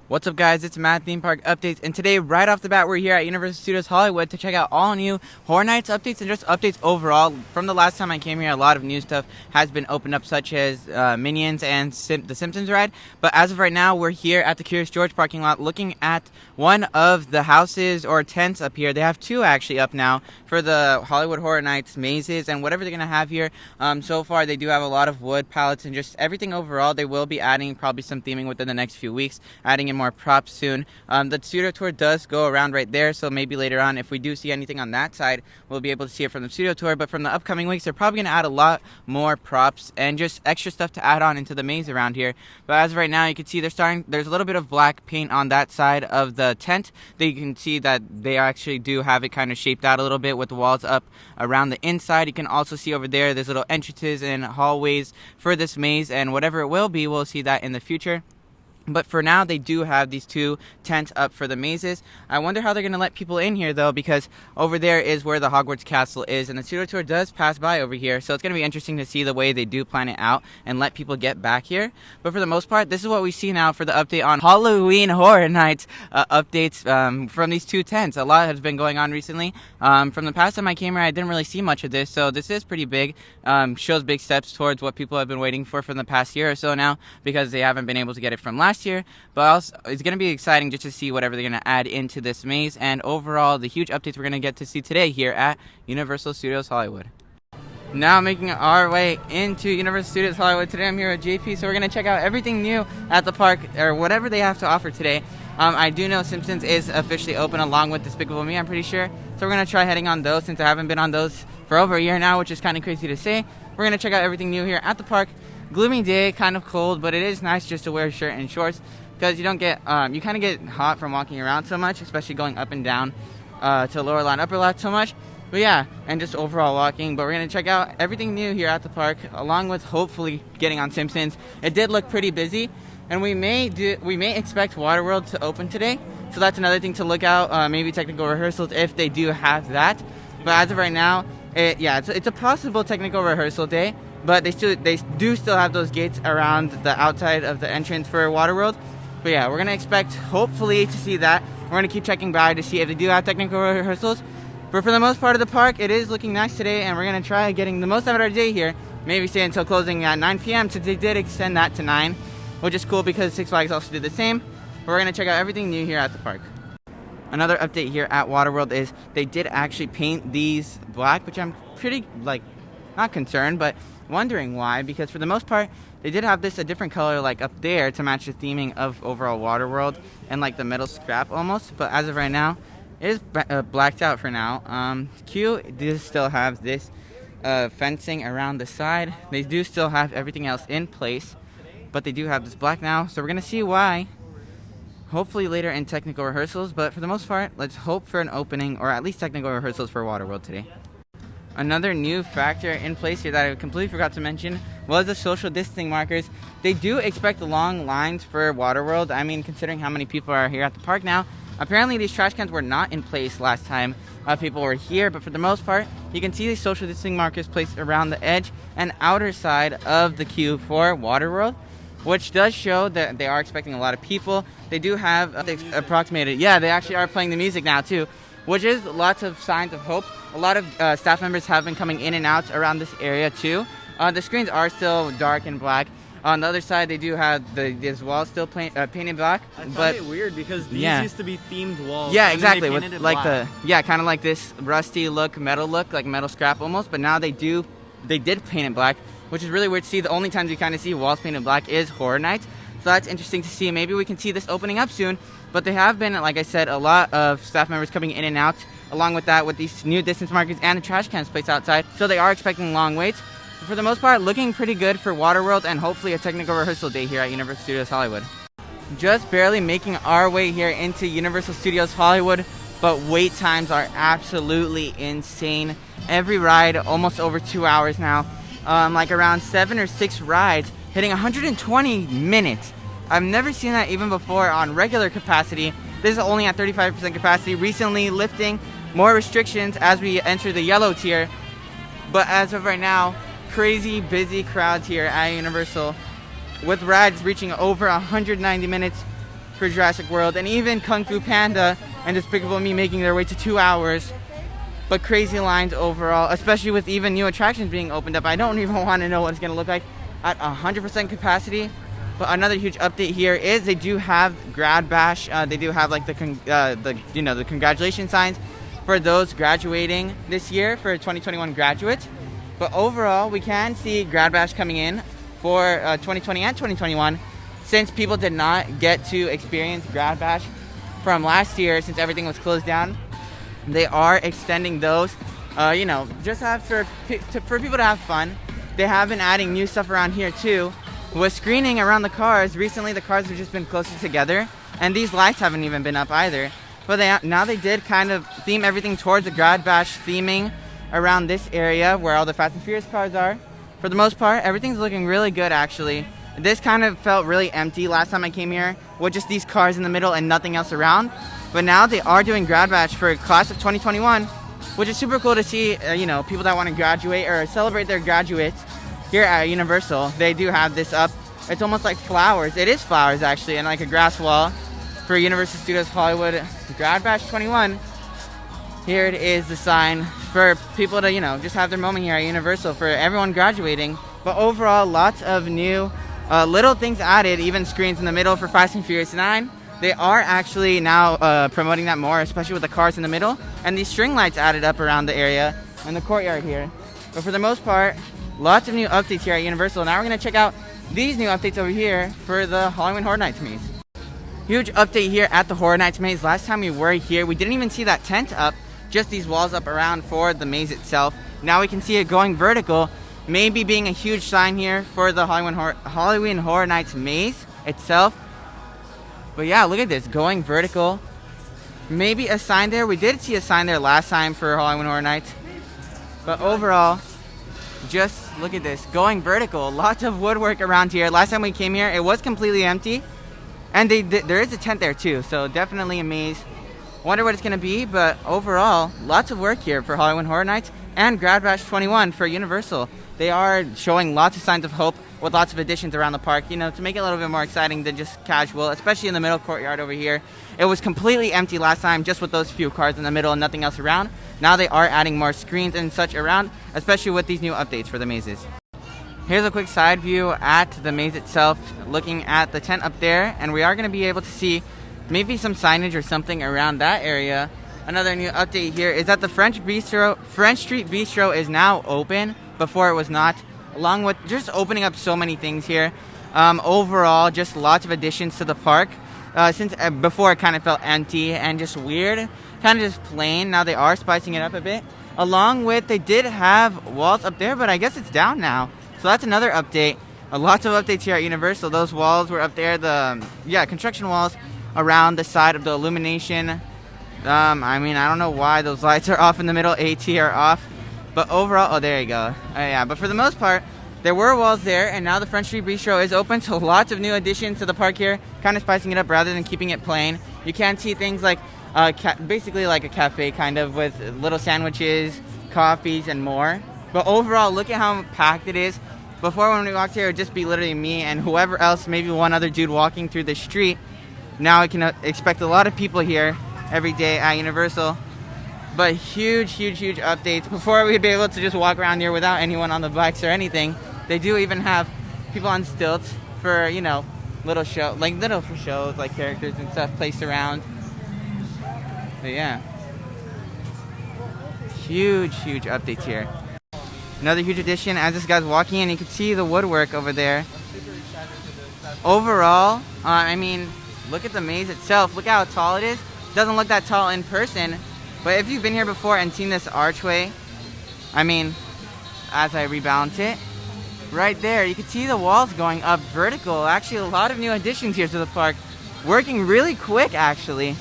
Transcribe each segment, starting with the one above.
What's up, guys? It's Matt, Theme Park Updates, and today, right off the bat, we're here at Universal Studios Hollywood to check out all new Horror Nights updates and just updates overall. From the last time I came here, a lot of new stuff has been opened up, such as Minions and the Simpsons ride. But as of right now, we're here at the Curious George parking lot looking at one of the houses or tents up here. They have two actually up now for the Hollywood Horror Nights mazes and whatever they're going to have here. So far, they do have a lot of wood pallets and just everything overall. They will be adding probably some theming within the next few weeks, adding in more props soon. The studio tour does go around right there, so maybe later on, if we do see anything on that side, we'll be able to see it from the studio tour. But from the upcoming weeks, they're probably going to add a lot more props and just extra stuff to add on into the maze around here. But as of right now, you can see there's a little bit of black paint on that side of the tent. That you can see that they actually do have it kind of shaped out a little bit with the walls up around the inside. You can also see over there's little entrances and hallways for this maze, and whatever it will be, we'll see that in the future. But for now, they do have these two tents up for the mazes. I wonder how they're going to let people in here, though, because over there is where the Hogwarts Castle is, and the studio tour does pass by over here, so it's going to be interesting to see the way they do plan it out and let people get back here. But for the most part, this is what we see now for the update on Halloween Horror Nights updates from these two tents. A lot has been going on recently. From the past time I came here, I didn't really see much of this, so this is pretty big. Shows big steps towards what people have been waiting for the past year or so now, because they haven't been able to get it from last year. But also, it's going to be exciting just to see whatever they're going to add into this maze, and overall the huge updates we're going to get to see today here at Universal Studios Hollywood. Now making our way into Universal Studios Hollywood. Today I'm here at JP, so we're going to check out everything new at the park, or whatever they have to offer today. I do know Simpsons is officially open along with Despicable Me, I'm pretty sure. So we're going to try heading on those since I haven't been on those for over a year now, which is kind of crazy to say. We're going to check out everything new here at the park. Gloomy day, kind of cold, but it is nice just to wear a shirt and shorts because you don't get, you kind of get hot from walking around so much, especially going up and down to lower lot, upper lot so much. But yeah, and just overall walking. But we're going to check out everything new here at the park, along with hopefully getting on Simpsons. It did look pretty busy, and we may expect WaterWorld to open today. So that's another thing to look out, maybe technical rehearsals if they do have that. But as of right now, it's a possible technical rehearsal day. But they do still have those gates around the outside of the entrance for WaterWorld. But yeah, we're going to expect, hopefully, to see that. We're going to keep checking by to see if they do have technical rehearsals. But for the most part of the park, it is looking nice today, and we're going to try getting the most out of our day here. Maybe stay until closing at 9 p.m. since they did extend that to 9, which is cool because Six Flags also did the same. But we're going to check out everything new here at the park. Another update here at WaterWorld is they did actually paint these black, which I'm pretty, not concerned, but wondering why, because for the most part they did have this a different color up there to match the theming of overall WaterWorld and the metal scrap almost. But as of right now, it is blacked out for now. Q does still have this fencing around the side. They do still have everything else in place, but they do have this black now, so we're gonna see why hopefully later in technical rehearsals. But for the most part, let's hope for an opening, or at least technical rehearsals for WaterWorld today. Another new factor in place here that I completely forgot to mention was the social distancing markers. They do expect long lines for WaterWorld. I mean, considering how many people are here at the park now. Apparently, these trash cans were not in place last time people were here, but for the most part, you can see these social distancing markers placed around the edge and outer side of the queue for WaterWorld, which does show that they are expecting a lot of people. They do have approximated, they actually are playing the music now too, which is lots of signs of hope. A lot of staff members have been coming in and out around this area too. The screens are still dark and black. On the other side, they do have this wall still painted black. I find it weird because these used to be themed walls. Yeah, exactly. With kind of like this rusty look, metal look, like metal scrap almost. But now they did paint it black, which is really weird to see. The only times you kind of see walls painted black is Horror Nights. So that's interesting to see. Maybe we can see this opening up soon. But there have been, like I said, a lot of staff members coming in and out. Along with that, with these new distance markers and the trash cans placed outside. So they are expecting long waits. But for the most part, looking pretty good for WaterWorld and hopefully a technical rehearsal day here at Universal Studios Hollywood. Just barely making our way here into Universal Studios Hollywood, but wait times are absolutely insane. Every ride, almost over 2 hours now. Around 7 or 6 rides, hitting 120 minutes. I've never seen that even before on regular capacity. This is only at 35% capacity, recently lifting more restrictions as we enter the yellow tier. But as of right now, crazy busy crowds here at Universal with rides reaching over 190 minutes. for Jurassic World, and even Kung Fu Panda and Despicable Me making their way to 2 hours. But crazy lines overall, especially with even new attractions being opened up. I don't even want to know what it's going to look like at 100% capacity. But another huge update here is they do have Grad Bash. They do have like the congratulations signs for those graduating this year for 2021 graduates. But overall, we can see Grad Bash coming in for 2020 and 2021, since people did not get to experience Grad Bash from last year since everything was closed down. They are extending those, just for people to have fun. They have been adding new stuff around here too. With screening around the cars, recently the cars have just been closer together, and these lights haven't even been up either. But now they did kind of theme everything towards the Grad Bash theming around this area where all the Fast and Furious cars are. For the most part, everything's looking really good actually. This kind of felt really empty last time I came here, with just these cars in the middle and nothing else around. But now they are doing Grad Bash for class of 2021, which is super cool to see, people that want to graduate or celebrate their graduates here at Universal. They do have this up. It's almost like flowers. It is flowers actually, and like a grass wall for Universal Studios Hollywood Grad Bash 21. Here it is, the sign for people to, just have their moment here at Universal for everyone graduating. But overall, lots of new little things added, even screens in the middle for Fast and Furious 9. They are actually now promoting that more, especially with the cars in the middle. And these string lights added up around the area and the courtyard here. But for the most part, lots of new updates here at Universal. Now we're going to check out these new updates over here for the Halloween Horror Nights maze. Huge update here at the Horror Nights maze. Last time we were here, we didn't even see that tent up, just these walls up around for the maze itself. Now we can see it going vertical, maybe being a huge sign here for the Halloween Horror Nights maze itself. But yeah, look at this, going vertical. Maybe a sign there. We did see a sign there last time for Halloween Horror Nights. But overall, just look at this, going vertical. Lots of woodwork around here. Last time we came here, it was completely empty. And there is a tent there too, so definitely a maze. Wonder what it's going to be, but overall, lots of work here for Halloween Horror Nights and Grad Bash 21 for Universal. They are showing lots of signs of hope with lots of additions around the park, to make it a little bit more exciting than just casual, especially in the middle courtyard over here. It was completely empty last time, just with those few cars in the middle and nothing else around. Now they are adding more screens and such around, especially with these new updates for the mazes. Here's a quick side view at the maze itself, looking at the tent up there, and we are going to be able to see maybe some signage or something around that area. Another new update here is that the French Street Bistro is now open. Before it was not, along with just opening up so many things here. Overall, just lots of additions to the park. Since before it kind of felt empty and just weird, kind of just plain. Now they are spicing it up a bit. Along with, they did have walls up there, but I guess it's down now. So that's another update. Lots of updates here at Universal. Those walls were up there, construction walls around the side of the illumination. I don't know why those lights are off in the middle. AT are off. But overall, oh, there you go. But for the most part, there were walls there, and now the French Street Bistro is open, so lots of new additions to the park here, kind of spicing it up rather than keeping it plain. You can see things like, basically like a cafe, kind of, with little sandwiches, coffees, and more. But overall, look at how packed it is. Before, when we walked here, it would just be literally me and whoever else, maybe one other dude walking through the street. Now I can expect a lot of people here every day at Universal. But huge updates. Before, we'd be able to just walk around here without anyone on the bikes or anything. They do even have people on stilts for, little shows, like characters and stuff placed around. But yeah. Huge updates here. Another huge addition, as this guy's walking in, you can see the woodwork over there. Overall, look at the maze itself. Look how tall it is. It doesn't look that tall in person. But if you've been here before and seen this archway, as I rebalance it, right there, you can see the walls going up vertical. Actually, a lot of new additions here to the park. Working really quick, actually.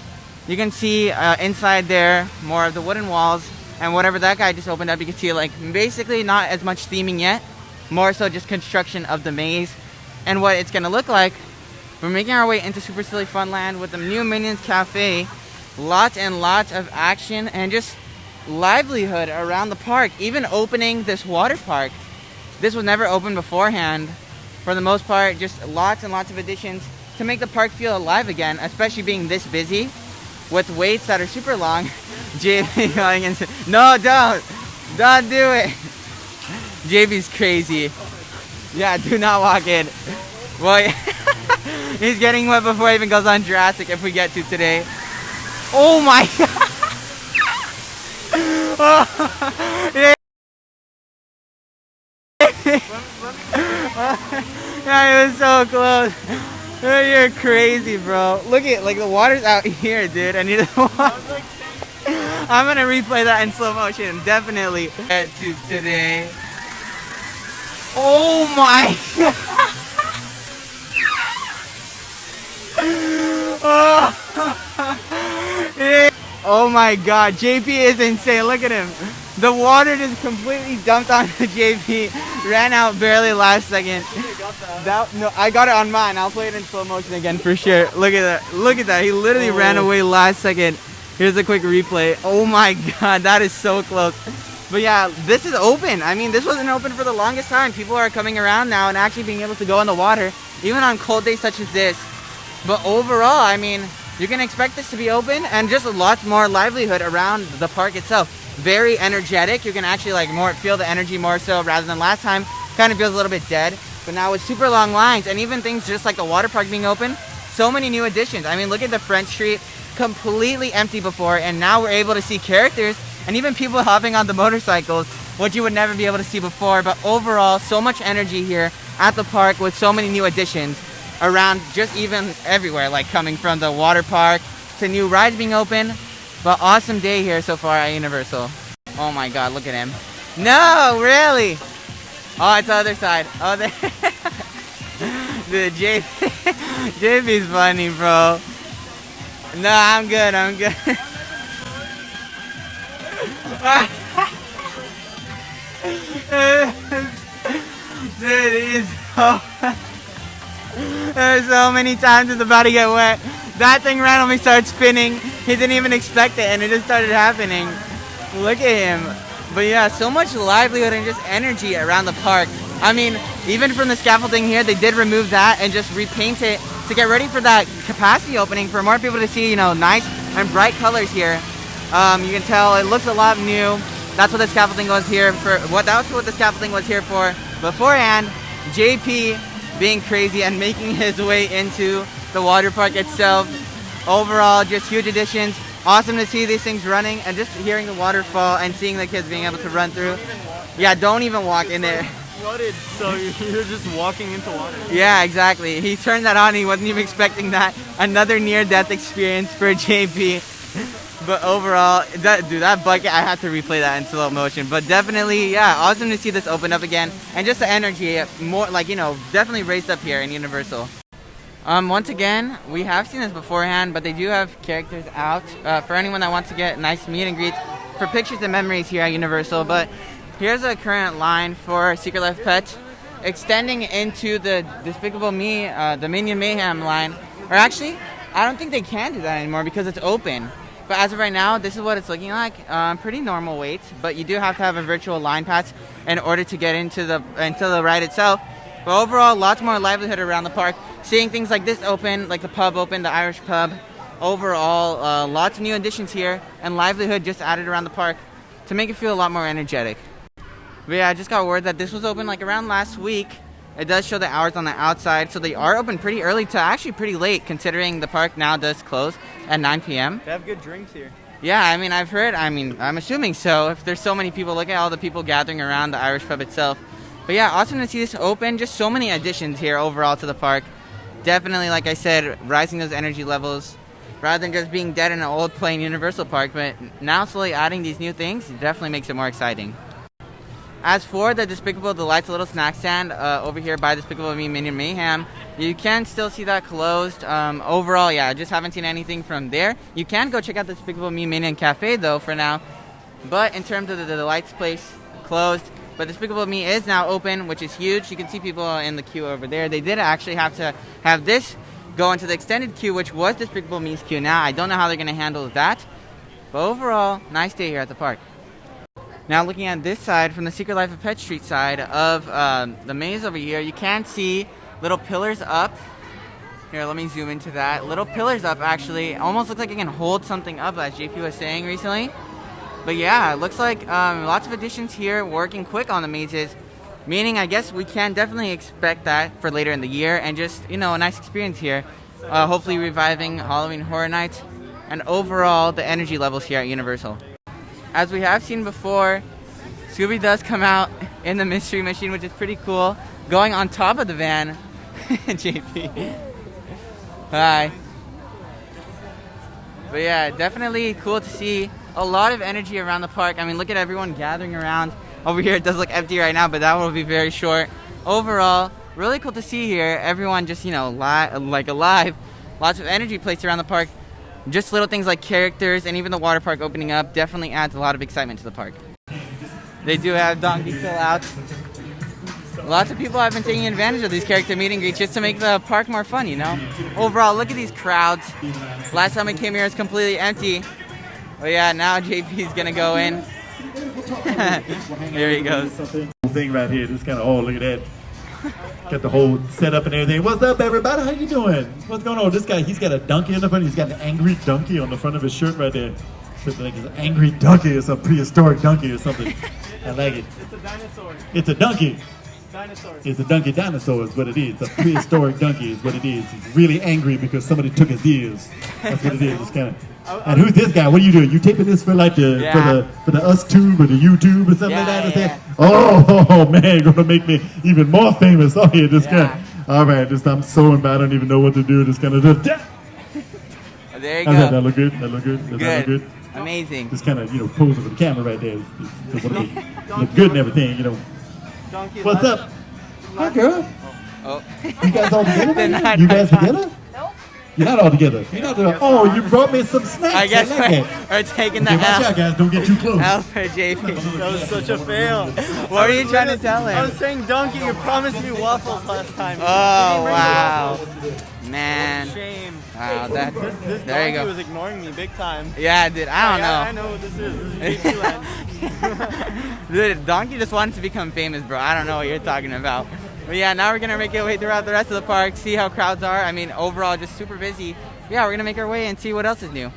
You can see inside there, more of the wooden walls. And whatever that guy just opened up, you can see, basically not as much theming yet. More so just construction of the maze. And what it's going to look like. We're making our way into Super Silly Funland with the new Minions Cafe. Lots and lots of action and just livelihood around the park. Even opening this water park. This was never open beforehand. For the most part, just lots and lots of additions. to make the park feel alive again, especially being this busy with waits that are super long. JB going into, no, don't do it. JB's crazy. Yeah, do not walk in. Well, he's getting wet before he even goes on Jurassic if we get to today. Oh my god. Oh, yeah. Yeah, it was so close. You're crazy, bro. Look at, like, the water's out here, dude. I need to walk. I'm gonna replay that in slow motion. Definitely. Get to today. Oh my god. Oh my god, JP is insane. Look at him. The water just completely dumped onto JP. Ran out barely last second. No, I got it on mine. I'll play it in slow motion again for sure. Look at that. Look at that. He literally ran away last second. Here's a quick replay. Oh my god, that is so close. But yeah, this is open. I mean, this wasn't open for the longest time. People are coming around now and actually being able to go in the water, even on cold days such as this. But overall, I mean, you can expect this to be open and just a lot more livelihood around the park itself. Very energetic. You can actually like feel the energy more so rather than last time. Kind of feels a little bit dead. But now with super long lines and even things just like the water park being open, so many new additions. I mean, look at the French Street, completely empty before, and now we're able to see characters and even people hopping on the motorcycles, which you would never be able to see before. But overall, so much energy here at the park with so many new additions around just even everywhere, like coming from the water park to new rides being open. But awesome day here so far at Universal. Oh my god, look at him. No, really? Oh, it's the other side. Oh, there. Dude, JP's funny, bro. No, I'm good, I'm good. Dude, he's so... There's so many times it's about to get wet. That thing randomly started spinning. He didn't even expect it and it just started happening. Look at him. But yeah, so much livelihood and just energy around the park. I mean, even from the scaffolding here, they did remove that and just repaint it to get ready for that capacity opening for more people to see, you know, nice and bright colors here. You can tell it looks a lot new. That's what the scaffolding was here for. That's what the scaffolding was here for beforehand. JP being crazy and making his way into the water park itself. Overall, just huge additions. Awesome to see these things running and just hearing the waterfall and seeing the kids being able to run through. Yeah, don't even walk in there. Flooded, so you're just walking into water. Yeah, exactly. He turned that on. He wasn't even expecting that. Another near-death experience for JP. But overall, that bucket, I had to replay that in slow motion. But definitely, yeah, awesome to see this open up again. And just the energy, more like, you know, definitely raised up here in Universal. Once again, we have seen this beforehand, but they do have characters out for anyone that wants to get nice meet and greets for pictures and memories here at Universal. But here's a current line for Secret Life Pets, extending into the Despicable Me, the Minion Mayhem line. Or actually, I don't think they can do that anymore because it's open. But as of right now, this is what it's looking like. Pretty normal waits, but you do have to have a virtual line pass in order to get into the ride itself. But overall, lots more livelihood around the park. Seeing things like this open, like the pub open, the Irish pub. Overall, lots of new additions here and livelihood just added around the park to make it feel a lot more energetic. But yeah, I just got word that this was open like around last week. It does show the hours on the outside, so they are open pretty early to actually pretty late, considering the park now does close at 9 p.m. They have good drinks here. Yeah, I mean, I've heard, I'm assuming so. If there's so many people, look at all the people gathering around the Irish pub itself. But yeah, awesome to see this open. Just so many additions here overall to the park. Definitely, like I said, rising those energy levels rather than just being dead in an old plain Universal Park. But now slowly adding these new things definitely makes it more exciting. As for the Despicable Delights little snack stand over here by Despicable Me Minion Mayhem, you can still see that closed. Overall, yeah, I just haven't seen anything from there. You can go check out the Despicable Me Minion Cafe, though, for now. But in terms of the Delights place, closed. But Despicable Me is now open, which is huge. You can see people in the queue over there. They did actually have to have this go into the extended queue, which was Despicable Me's queue now. I don't know how they're going to handle that. But overall, nice day here at the park. Now looking at this side, from the Secret Life of Pet Street side of the maze over here, you can see little pillars up Here, let me zoom into that. Little pillars up, actually. Almost looks like it can hold something up, as JP was saying recently. But yeah, it looks like lots of additions here, working quick on the mazes. Meaning, I guess we can definitely expect that for later in the year. And just, you know, a nice experience here. Hopefully reviving Halloween Horror Nights. And overall, the energy levels here at Universal. As we have seen before, Scooby does come out in the Mystery Machine, which is pretty cool. Going on top of the van. JP. Hi. But yeah, definitely cool to see a lot of energy around the park. I mean, look at everyone gathering around. Over here, it does look empty right now, but that will be very short. Overall, really cool to see here. Everyone just, you know, alive. Lots of energy placed around the park. Just little things like characters and even the water park opening up definitely adds a lot of excitement to the park. They do have donkey fill outs. Lots of people have been taking advantage of these character meet and greets just to make the park more fun, you know? Overall, look at these crowds. Last time we came here, it was completely empty. But yeah, now JP's gonna go in. Here he goes. Thing right here, just kind of, oh, look at that. Got the whole setup and everything. What's up, everybody? How you doing? What's going on? This guy, he's got a donkey in the front. He's got an angry donkey on the front of his shirt right there. Something like an angry donkey or some prehistoric donkey or something. I like it. It's a dinosaur. It's a donkey. Dinosaur. It's a donkey dinosaur is what it is. A prehistoric donkey is what it is. He's really angry because somebody took his ears. That's what it is. It's kind of. And who's this guy? What are you doing? You taping this for like the for the us tube or the YouTube or something like that? Yeah. Oh man, gonna make me even more famous. Oh yeah, this guy. All right, I'm so embarrassed. I don't even know what to do. Just kind of do. There you go. That look good. That look good. Does that look good? Amazing. Just kind of posing for the camera right there. Look good and everything. Donkey What's up? Hi, girl. Oh. You guys all together? They're not You guys together. together? You're not all together. You're not together. Oh, you brought me some snacks. I guess like it. we're taking the Okay, watch out, guys. Don't get too close. L for JP. That was such a fail. What are you trying to tell I was him? saying donkey, you promised me waffles last time. Oh, You wow. didn't bring me Man. waffles. Shame. Wow, This there you donkey go. was ignoring me big time. Yeah, dude, I I don't know. know what this is. This is Disneyland. Dude, Donkey just wanted to become famous, bro. I don't know what you're talking about. But yeah, now we're going to make our way throughout the rest of the park, see how crowds are. I mean, overall, just super busy. Yeah, we're going to make our way and see what else is new.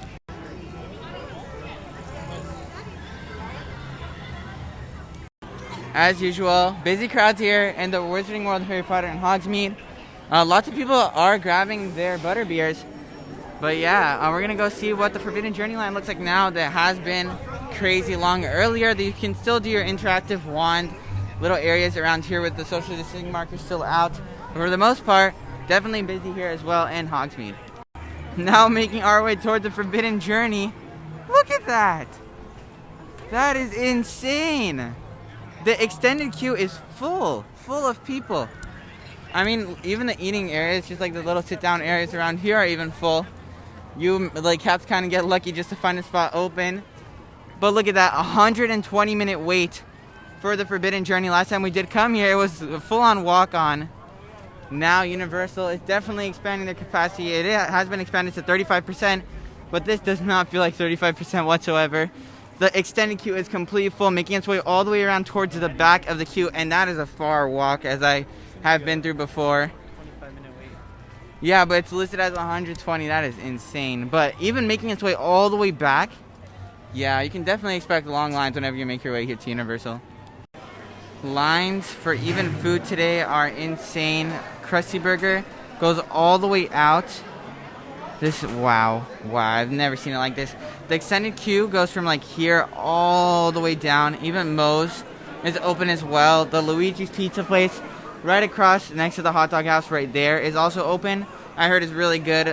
As usual, busy crowds here in the Wizarding World of Harry Potter and Hogsmeade. Lots of people are grabbing their butterbeers. But yeah, we're going to go see what the Forbidden Journey line looks like now that has been crazy long earlier. That you can still do your interactive wand little areas around here with the social distancing markers still out. But for the most part, definitely busy here as well in Hogsmeade. Now making our way towards the Forbidden Journey. Look at that! That is insane! The extended queue is full of people. I mean, even the eating areas, just like the little sit-down areas around here are even full. You like have to kind of get lucky just to find a spot open. But look at that, 120-minute wait for the Forbidden Journey. Last time we did come here, it was a full-on walk-on. Now Universal is definitely expanding their capacity. It has been expanded to 35%, but this does not feel like 35% whatsoever. The extended queue is completely full, making its way all the way around towards the back of the queue, and that is a far walk, as I have been through before. 25-minute wait. Yeah, but it's listed as 120. That is insane. But even making its way all the way back, yeah, you can definitely expect long lines whenever you make your way here to Universal. Lines for even food today are insane. Krusty Burger goes all the way out. Wow, I've never seen it like this. The extended queue goes from like here all the way down. Even Moe's is open as well. The Luigi's Pizza place right across next to the hot dog house right there is also open. I heard it's really good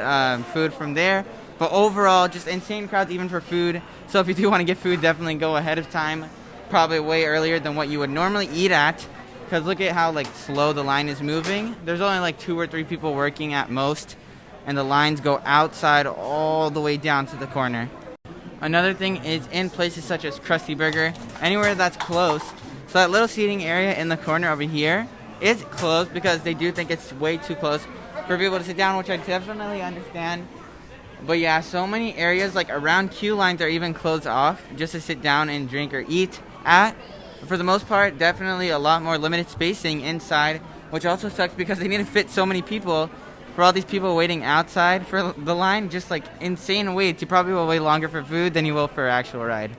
food from there. But overall, just insane crowds even for food. So if you do want to get food, definitely go ahead of time. Probably way earlier than what you would normally eat at. Because look at how like slow the line is moving. There's only like 2 or 3 people working at most. And the lines go outside all the way down to the corner. Another thing is in places such as Krusty Burger, anywhere that's close. So that little seating area in the corner over here is closed because they do think it's way too close for people to sit down, which I definitely understand. But yeah, so many areas like around queue lines are even closed off just to sit down and drink or eat at. But for the most part, definitely a lot more limited spacing inside, which also sucks because they need to fit so many people for all these people waiting outside for the line. Just like insane waits. You probably will wait longer for food than you will for actual ride.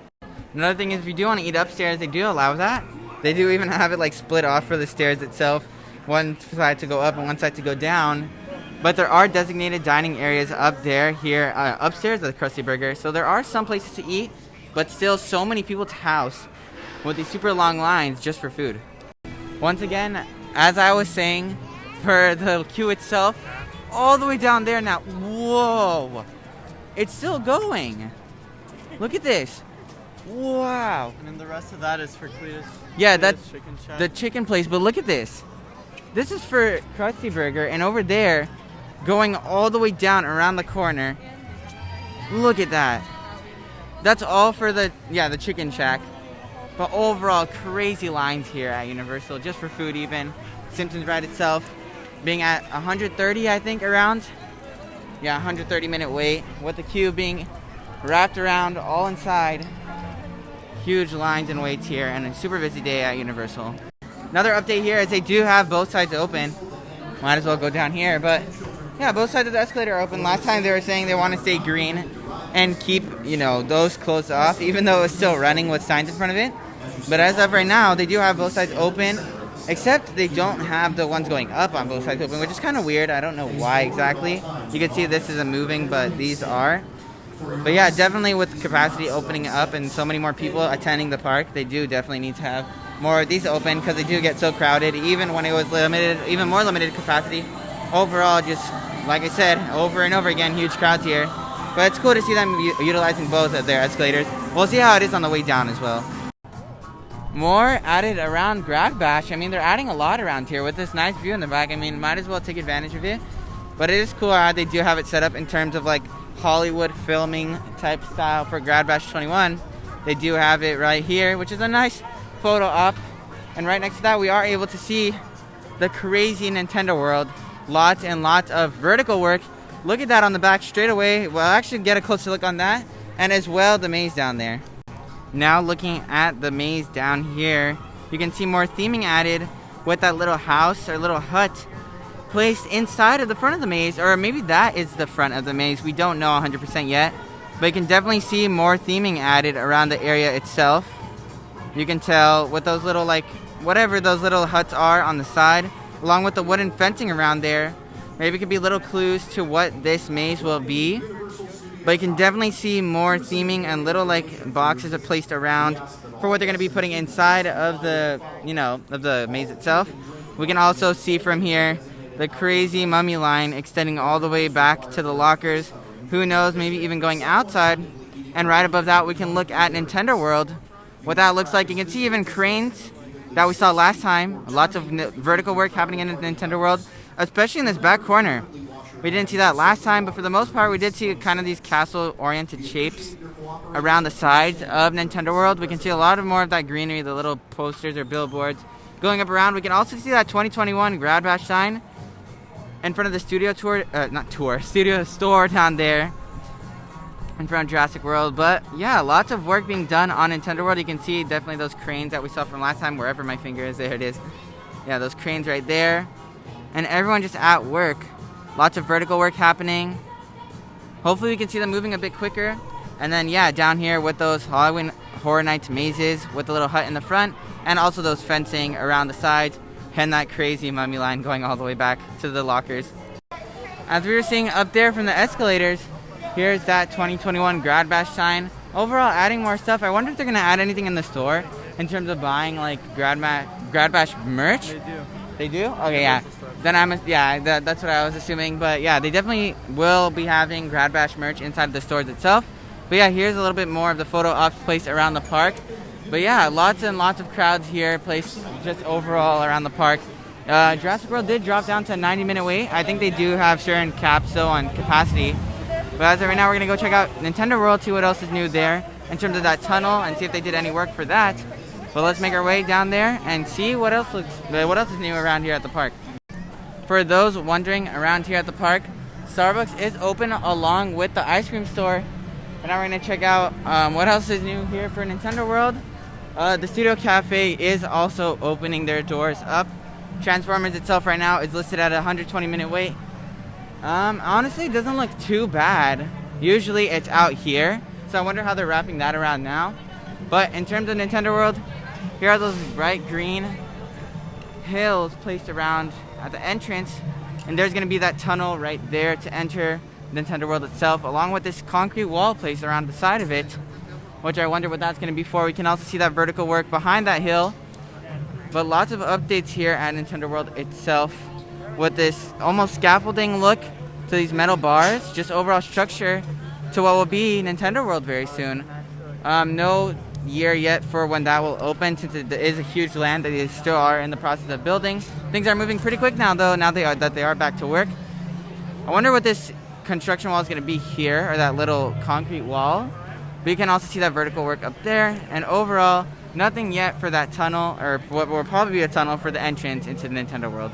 Another thing is, if you do want to eat upstairs, they do allow that. They do even have it like split off for the stairs itself. One side to go up and one side to go down. But there are designated dining areas up there, here, upstairs at the Krusty Burger. So there are some places to eat, but still so many people to house with these super long lines just for food. Once again, as I was saying, for the queue itself, all the way down there now. Whoa! It's still going. Look at this. Wow. And then the rest of that is for Cletus. Yeah, that's Chicken Shack. the chicken place, but look at this. This is for Krusty Burger, and over there, going all the way down around the corner. Look at that. That's all for the Chicken Shack. But overall, crazy lines here at Universal, just for food even. Simpsons ride itself being at 130, I think, around. Yeah, 130-minute wait, with the queue being wrapped around all inside. Huge lines and waits here, and a super busy day at Universal. Another update here is they do have both sides open. Might as well go down here, but yeah, both sides of the escalator are open. Last time they were saying they want to stay green and keep, those closed off, even though it's still running with signs in front of it. But as of right now, they do have both sides open, except they don't have the ones going up on both sides open, which is kind of weird. I don't know why exactly. You can see this isn't moving, but these are. But yeah, definitely with capacity opening up and so many more people attending the park, they do definitely need to have more of these open, because they do get so crowded, even when it was limited, even more limited capacity. Overall, just like I said, over and over again, huge crowds here. But it's cool to see them utilizing both of their escalators. We'll see how it is on the way down as well. More added around Grad Bash. I mean, they're adding a lot around here with this nice view in the back. I mean, might as well take advantage of it. But it is cool how they do have it set up in terms of like Hollywood filming type style for Grad Bash 21. They do have it right here, which is a nice photo op. And right next to that, we are able to see the crazy Nintendo World. Lots and lots of vertical work. Look at that on the back straight away. We'll actually get a closer look on that. And as well, the maze down there. Now looking at the maze down here, you can see more theming added with that little house or little hut placed inside of the front of the maze, or maybe that is the front of the maze. We don't know 100% yet, but you can definitely see more theming added around the area itself. You can tell with those little, like, whatever those little huts are on the side, along with the wooden fencing around there. Maybe it could be little clues to what this maze will be. But you can definitely see more theming and little like boxes are placed around for what they're going to be putting inside of the, of the maze itself. We can also see from here the crazy mummy line extending all the way back to the lockers. Who knows, maybe even going outside. And right above that, we can look at Nintendo World. What that looks like, you can see even cranes that we saw last time. Lots of vertical work happening in Nintendo World, especially in this back corner. We didn't see that last time, but for the most part, we did see kind of these castle-oriented shapes around the sides of Nintendo World. We can see a lot of more of that greenery, the little posters or billboards going up around. We can also see that 2021 Grad Bash sign in front of the studio store down there in front of Jurassic World. But yeah, lots of work being done on Nintendo World. You can see definitely those cranes that we saw from last time, wherever my finger is. There it is. Yeah, those cranes right there. And everyone just at work. Lots of vertical work happening. Hopefully we can see them moving a bit quicker. And then yeah, down here with those Halloween Horror Nights mazes with the little hut in the front, and also those fencing around the sides, and that crazy mummy line going all the way back to the lockers. As we were seeing up there from the escalators, here's that 2021 Grad Bash sign. Overall, adding more stuff. I wonder if they're gonna add anything in the store in terms of buying like Grad Bash merch. They do. They do? Okay, yeah. Then that's what I was assuming. But yeah, they definitely will be having Grad Bash merch inside the stores itself. But yeah, here's a little bit more of the photo ops placed around the park. But yeah, lots and lots of crowds here placed just overall around the park. Jurassic World did drop down to a 90-minute wait. I think they do have certain caps though on capacity. But as of right now, we're gonna go check out Nintendo World, see what else is new there in terms of that tunnel, and see if they did any work for that. But let's make our way down there and see what else is new around here at the park. For those wondering, around here at the park, Starbucks is open along with the ice cream store. And now we're going to check out what else is new here for Nintendo World. The Studio Cafe is also opening their doors up. Transformers itself right now is listed at a 120-minute wait. Honestly, it doesn't look too bad. Usually it's out here, so I wonder how they're wrapping that around now. But in terms of Nintendo World, here are those bright green hills placed around at the entrance, and there's going to be that tunnel right there to enter Nintendo World itself, along with this concrete wall placed around the side of it, which I wonder what that's going to be for. We can also see that vertical work behind that hill, but lots of updates here at Nintendo World itself with this almost scaffolding look to these metal bars, just overall structure to what will be Nintendo World very soon. No year yet for when that will open, since it is a huge land that they still are in the process of building. Things are moving pretty quick now, though, now they are back to work. I wonder what this construction wall is going to be here, or that little concrete wall. But you can also see that vertical work up there, and overall, nothing yet for that tunnel, or what will probably be a tunnel for the entrance into the Nintendo World.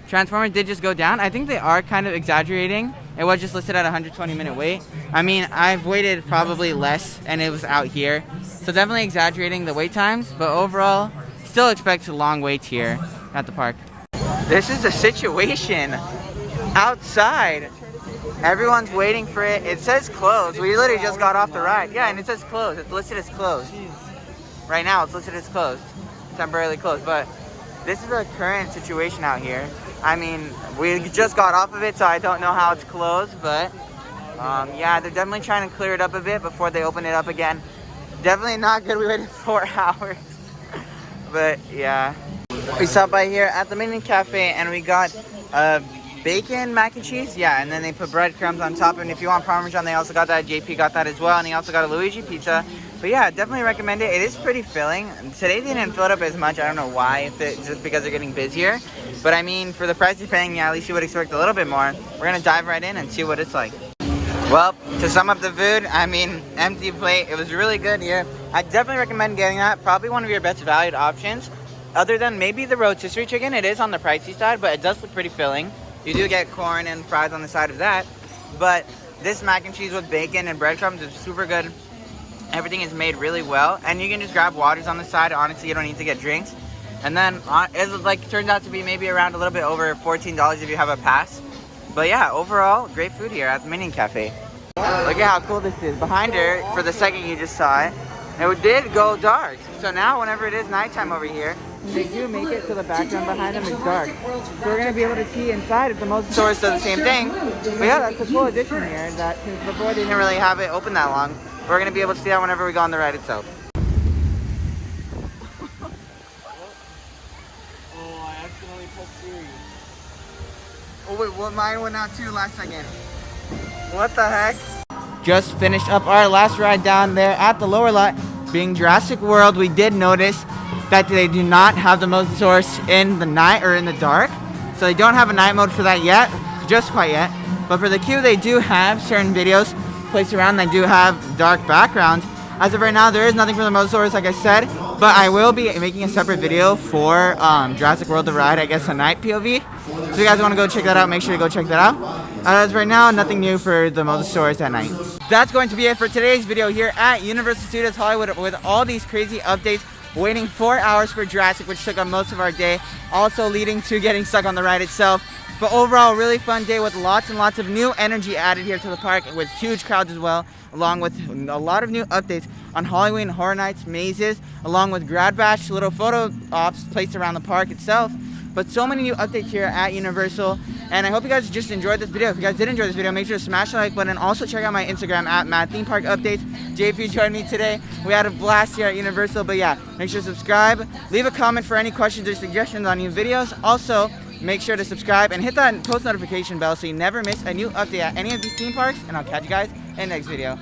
Transformers did just go down. I think they are kind of exaggerating. It was just listed at 120-minute wait. I mean, I've waited probably less, and it was out here. So definitely exaggerating the wait times, but overall, still expect long waits here at the park. This is the situation outside. Everyone's waiting for it. It says closed. We literally just got off the ride. Yeah, and it says closed. It's listed as closed. Right now, it's listed as closed. Temporarily closed, but this is the current situation out here. I mean, we just got off of it, so I don't know how it's closed, but yeah, they're definitely trying to clear it up a bit before they open it up again. Definitely not good. We waited 4 hours, but yeah. We stopped by here at the Mini Cafe, and we got bacon mac and cheese, yeah, and then they put breadcrumbs on top, and if you want Parmesan, they also got that. JP got that as well, and he also got a Luigi pizza. But yeah, definitely recommend it. It is pretty filling. Today they didn't fill it up as much. I don't know why, if it's just because they're getting busier. But I mean, for the price you're paying, yeah, at least you would expect a little bit more. We're gonna dive right in and see what it's like. Well, to sum up the food, I mean, empty plate. It was really good here. I definitely recommend getting that. Probably one of your best valued options. Other than maybe the rotisserie chicken, it is on the pricey side, but it does look pretty filling. You do get corn and fries on the side of that. But this mac and cheese with bacon and breadcrumbs is super good. Everything is made really well, and you can just grab waters on the side. Honestly, you don't need to get drinks. And then it turns out to be maybe around a little bit over $14 if you have a pass. But yeah, overall, great food here at the Mini Cafe. Look at how cool this is. Behind her, for the second you just saw it, it did go dark. So now, whenever it is nighttime over here, they do make it so the background behind them is dark. So we're going to be able to see inside if the Mosasaurus does the same thing. But yeah, that's a cool addition here, that since before they didn't really have it open that long, we're going to be able to see that whenever we go on the ride itself. Oh, I accidentally pressed Siri. Oh wait, well, mine went out too last second. What the heck? Just finished up our last ride down there at the lower lot, being Jurassic World. We did notice that they do not have the Mosasaurus in the night or in the dark. So they don't have a night mode for that yet, just quite yet. But for the queue, they do have certain videos placed around that do have dark backgrounds. As of right now, there is nothing for the Mosasaurus, like I said, but I will be making a separate video for Jurassic World The Ride, I guess a night POV. So if you guys want to go check that out, make sure to go check that out. As of right now, nothing new for the Mosasaurus at night. That's going to be it for today's video here at Universal Studios Hollywood with all these crazy updates. Waiting 4 hours for Jurassic, which took up most of our day, also leading to getting stuck on the ride itself. But overall, really fun day with lots and lots of new energy added here to the park, with huge crowds as well, along with a lot of new updates on Halloween Horror Nights mazes, along with Grad Bash, little photo ops placed around the park itself. But so many new updates here at Universal, and I hope you guys just enjoyed this video. If you guys did enjoy this video, make sure to smash the like button. Also check out my Instagram at MadThemeParkUpdates. JP joined me today. We had a blast here at Universal, but yeah, make sure to subscribe. Leave a comment for any questions or suggestions on new videos. Also, make sure to subscribe and hit that post notification bell so you never miss a new update at any of these theme parks, and I'll catch you guys in the next video.